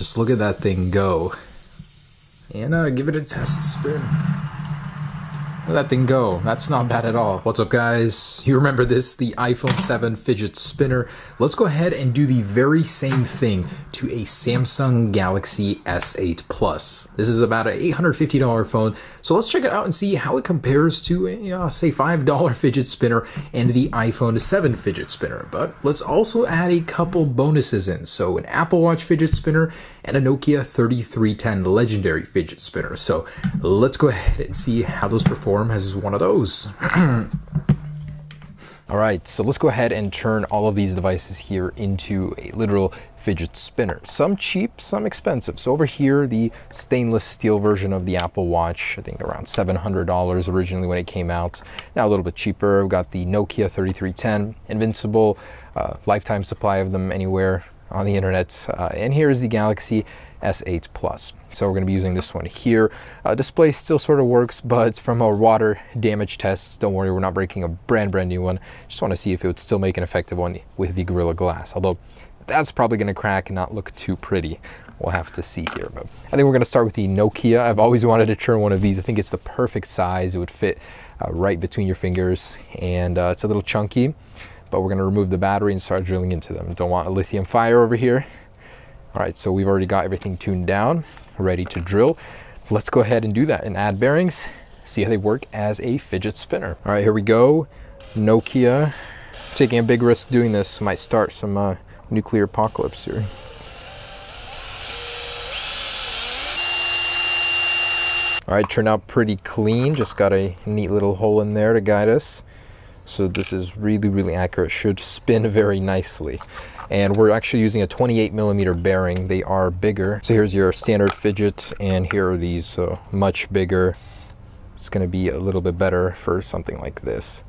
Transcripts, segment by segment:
Just look at that thing go. And give it a test spin. Let that thing go. That's not bad at all. What's up, guys? You remember this, the iPhone 7 fidget spinner. Let's go ahead and do the very same thing to a Samsung Galaxy S8 Plus. This is about an $850 phone, so let's check it out and see how it compares to a, say, $5 fidget spinner and the iPhone 7 fidget spinner. But let's also add a couple bonuses in. So an Apple Watch fidget spinner and a Nokia 3310 legendary fidget spinner. So let's go ahead and see how those perform as one of those. All right, so let's go ahead and turn all of these devices here into a literal fidget spinner. Some cheap, some expensive. So over here, the stainless steel version of the Apple Watch, I think around $700 originally when it came out. Now a little bit cheaper. We've got the Nokia 3310, invincible, lifetime supply of them anywhere on the internet. And here is the Galaxy S8 Plus. So we're going to be using this one here. Display still sort of works, but from our water damage tests, don't worry, we're not breaking a brand new one. Just want to see if it would still make an effective one with the Gorilla Glass. Although that's probably going to crack and not look too pretty. We'll have to see here. But I think we're going to start with the Nokia. I've always wanted to turn one of these. I think it's the perfect size. It would fit right between your fingers, and it's a little chunky. But we're going to remove the battery and start drilling into them. Don't want a lithium fire over here. All right, so we've already got everything tuned down, ready to drill. Let's go ahead and do that and add bearings, see how they work as a fidget spinner. All right, here we go. Nokia, taking a big risk doing this. Might start some nuclear apocalypse here. All right, turned out pretty clean. Just got a neat little hole in there to guide us. So this is really, really accurate. Should spin very nicely. And we're actually using a 28mm bearing. They are bigger. So here's your standard fidget, and here are these much bigger. It's going to be a little bit better for something like this.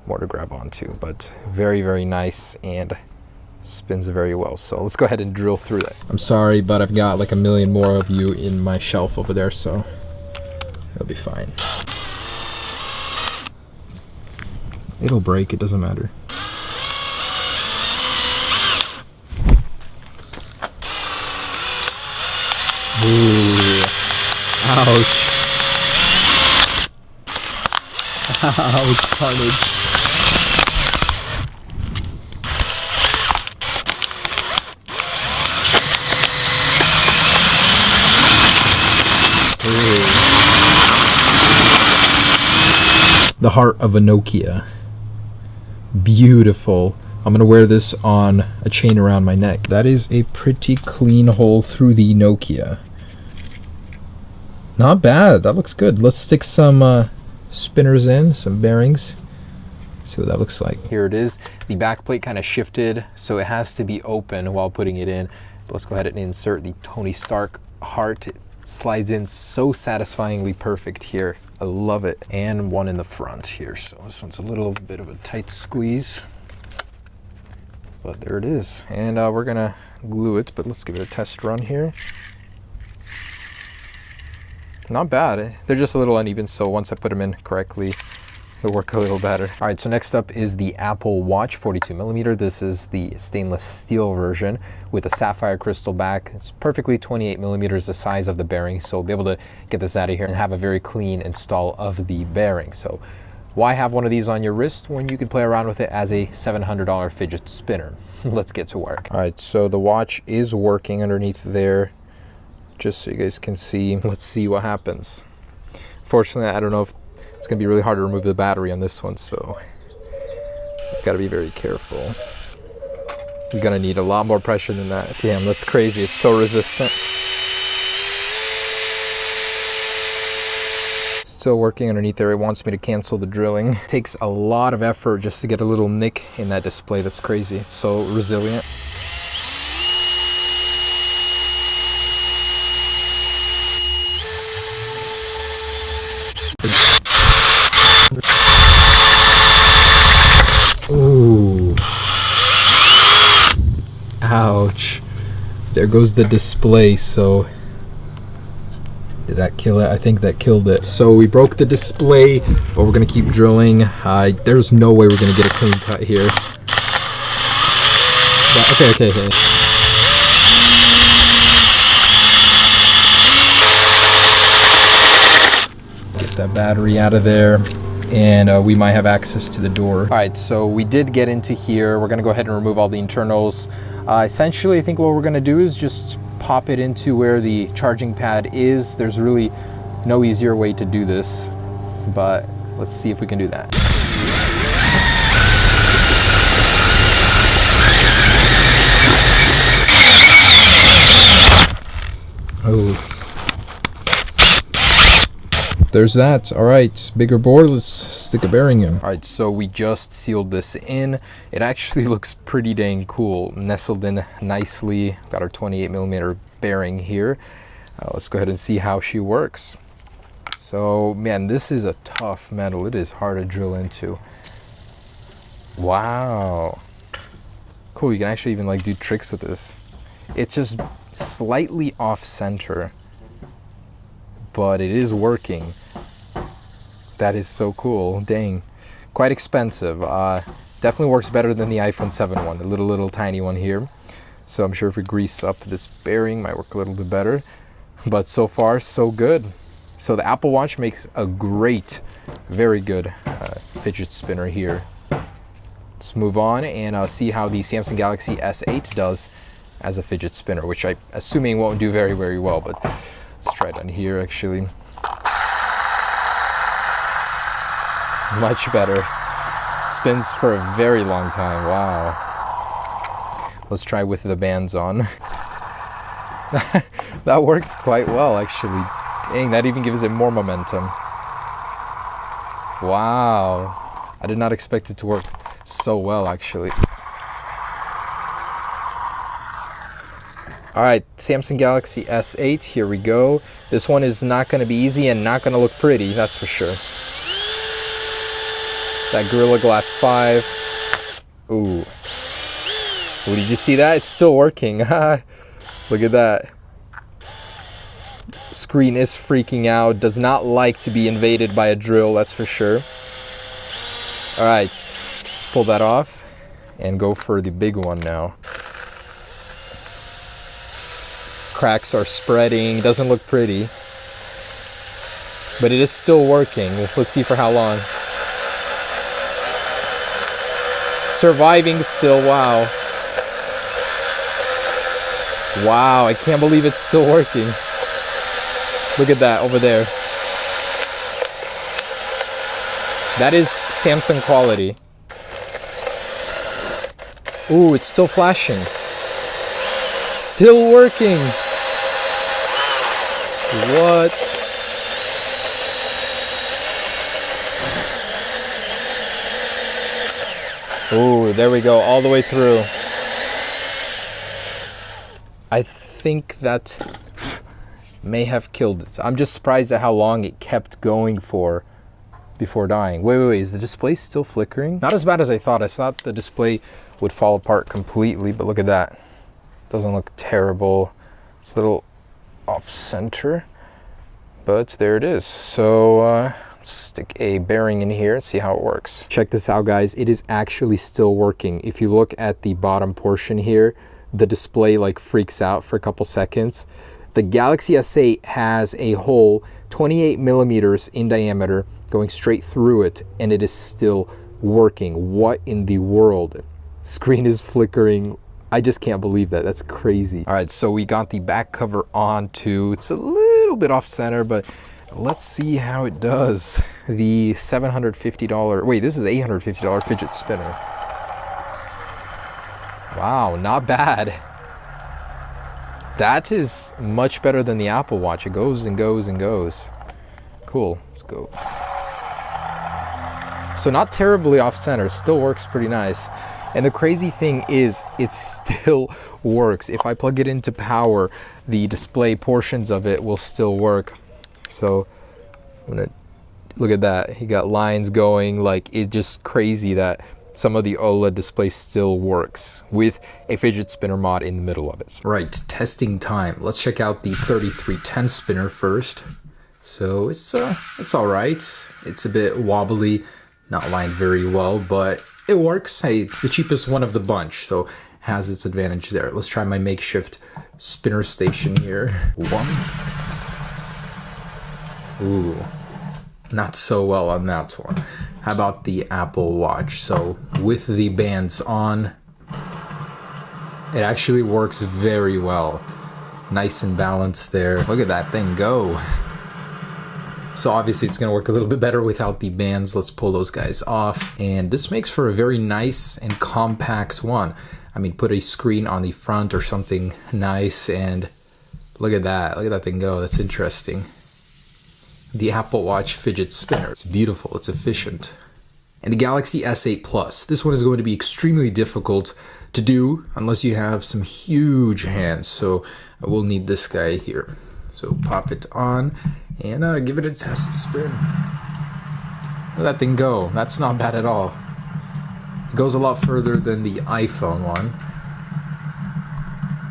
More to grab onto, but very, very nice and spins very well. So let's go ahead and drill through that. I'm sorry, but I've got like a million more of you in my shelf over there, so it'll be fine. It'll break, it doesn't matter. Ooh. Ouch. Ouch, carnage. Ooh. The heart of a Nokia. Beautiful. I'm gonna wear this on a chain around my neck. That is a pretty clean hole through the Nokia. Not bad, that looks good. Let's stick some spinners in, some bearings. See what that looks like. Here it is. The back plate kind of shifted, so it has to be open while putting it in. But let's go ahead and insert the Tony Stark heart. It slides in so satisfyingly perfect here. I love it. And one in the front here. So this one's a little bit of a tight squeeze. But there it is. And we're gonna glue it, but let's give it a test run here. Not bad. They're just a little uneven, so once I put them in correctly, it'll work a little better. All right, so next up is the Apple Watch 42mm. This is the stainless steel version with a sapphire crystal back. It's perfectly 28mm the size of the bearing, so we'll be able to get this out of here and have a very clean install of the bearing. So why have one of these on your wrist when you can play around with it as a $700 fidget spinner? Let's get to work. All right, so the watch is working underneath there, just so you guys can see. Let's see what happens. Fortunately, I don't know if it's gonna be really hard to remove the battery on this one, so gotta be very careful. You're gonna need a lot more pressure than that. Damn, that's crazy. It's so resistant. Still working underneath there. It wants me to cancel the drilling. It takes a lot of effort just to get a little nick in that display. That's crazy. It's so resilient. Ooh. Ouch. There goes the display. So did that kill it? I think that killed it. So we broke the display, but we're gonna keep drilling. There's no way we're gonna get a clean cut here. But, okay. that battery out of there, and we might have access to the door. All right, so we did get into here. We're gonna go ahead and remove all the internals. Essentially, I think what we're gonna do is just pop it into where the charging pad is. There's really no easier way to do this, but let's see if we can do that. Oh, there's that. All right, bigger board, let's stick a bearing in. All right, so we just sealed this in. It actually looks pretty dang cool, nestled in nicely. Got our 28mm bearing here. Let's go ahead and see how she works. So man, this is a tough metal. It is hard to drill into. Wow, cool. You can actually even like do tricks with this. It's just slightly off center, but it is working. That is so cool. Dang, quite expensive. Definitely works better than the iPhone 7 one, the little tiny one here. So I'm sure if we grease up this bearing, might work a little bit better. But so far, so good. So the Apple Watch makes a great, very good fidget spinner here. Let's move on and see how the Samsung Galaxy S8 does as a fidget spinner, which I'm assuming won't do very, very well, but let's try it on here actually. Much better. Spins for a very long time. Wow. Let's try with the bands on. That works quite well actually. Dang, that even gives it more momentum. Wow. I did not expect it to work so well actually. All right, Samsung Galaxy S8, here we go. This one is not gonna be easy and not gonna look pretty, that's for sure. That Gorilla Glass 5. Ooh. Oh, did you see that? It's still working. Look at that. Screen is freaking out, does not like to be invaded by a drill, that's for sure. All right, let's pull that off and go for the big one now. Cracks are spreading, doesn't look pretty, but it is still working. Let's see for how long. Surviving still, wow. Wow, I can't believe it's still working. Look at that over there. That is Samsung quality. Ooh, it's still flashing. Still working. What? Ooh, there we go, all the way through. I think that may have killed it. I'm just surprised at how long it kept going for before dying. Wait, is the display still flickering? Not as bad as I thought. I thought the display would fall apart completely, but look at that. Doesn't look terrible. It's a little off center, but there it is. So let's stick a bearing in here and see how it works. Check this out, guys. It is actually still working. If you look at the bottom portion here, the display like freaks out for a couple seconds. The Galaxy S8 has a hole 28mm in diameter going straight through it, and it is still working. What in the world? Screen is flickering. I just can't believe that. That's crazy. All right, so we got the back cover on too. It's a little bit off center, but let's see how it does. The $750, wait, this is $850 fidget spinner. Wow, not bad. That is much better than the Apple Watch. It goes and goes and goes. Cool, let's go. So not terribly off center, still works pretty nice. And the crazy thing is, it still works. If I plug it into power, the display portions of it will still work. So I'm gonna look at that. You got lines going, like it's just crazy that some of the OLED display still works with a fidget spinner mod in the middle of it. Right, testing time. Let's check out the 3310 spinner first. So it's all right. It's a bit wobbly, not lined very well, but it works. Hey, it's the cheapest one of the bunch, so has its advantage there. Let's try my makeshift spinner station here. One. Ooh, not so well on that one. How about the Apple Watch? So with the bands on, it actually works very well. Nice and balanced there. Look at that thing go. So obviously it's going to work a little bit better without the bands. Let's pull those guys off. And this makes for a very nice and compact one. I mean, put a screen on the front or something nice, and look at that. Look at that thing go. That's interesting. The Apple Watch fidget spinner. It's beautiful. It's efficient. And the Galaxy S8 Plus. This one is going to be extremely difficult to do unless you have some huge hands. So I will need this guy here. So pop it on and give it a test spin. Let that thing go. That's not bad at all. It goes a lot further than the iPhone one.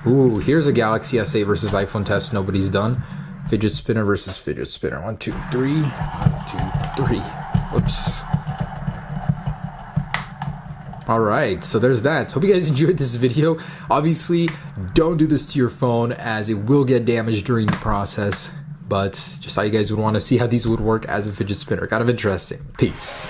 Ooh, here's a Galaxy S8 versus iPhone test nobody's done. Fidget spinner versus fidget spinner. 1, 2, 3. 1, 2, 3. Whoops. Alright, so there's that. Hope you guys enjoyed this video. Obviously, don't do this to your phone as it will get damaged during the process. But just how you guys would want to see how these would work as a fidget spinner. Kind of interesting. Peace.